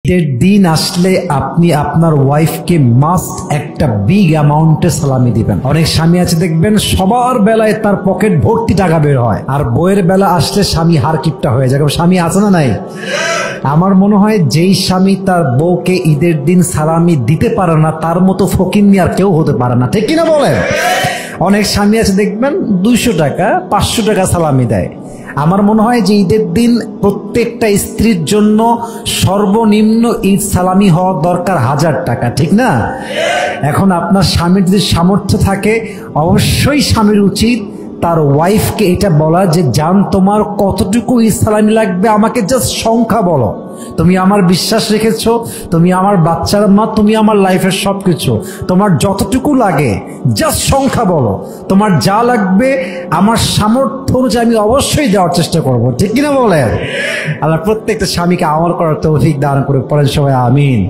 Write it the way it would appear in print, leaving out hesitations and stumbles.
ঈদের দিন আসলে আপনি আপনার ওয়াইফকে মাস্ট একটা বিগ অ্যামাউন্টে সালামি দিবেন। অনেক স্বামী আছে দেখবেন সবার বেলায় তার পকেট ভর্তি টাকা বের হয়, আর বইয়ের বেলা আসলে স্বামী হারকিপটা হয়ে যায়। স্বামী আছে না নাই? আমার মনে হয় যেই স্বামী তার বউকে ঈদের দিন সালামি দিতে পারে না তার মতো ফকিন্নি আর কেউ হতে পারে না, ঠিক কিনা বলেন? অনেক স্বামী আছে দেখবেন 200 টাকা 500 টাকা সালামি দেয়। আমার মনে হয় যে ঈদের দিন প্রত্যেকটা স্ত্রীর জন্য সর্বনিম্ন ঈদ সালামি হওয়া দরকার 1000 টাকা, ঠিক না? এখন আপনার স্বামীর যদি সামর্থ্য থাকে অবশ্যই স্বামীর উচিত তার ওয়াইফকে এটা বলা যে জান তোমার কতটুকু ঈদ সালামি লাগবে আমাকে জাস্ট সংখ্যা বলো। তুমি আমার বিশ্বাস রেখেছো, তুমি আমার বাচ্চার মা, তুমি আমার লাইফের সবকিছু, তোমার যতটুকু লাগে জাস্ট সংখ্যা বলো। তোমার যা লাগবে আমার সামর্থ্য অনুযায়ী আমি অবশ্যই দেওয়ার চেষ্টা করব, ঠিক কিনা বলেন? আল্লাহ প্রত্যেকটা স্বামীকে আমল করার তৌফিক দান করে পড়েন সবাই আমিন।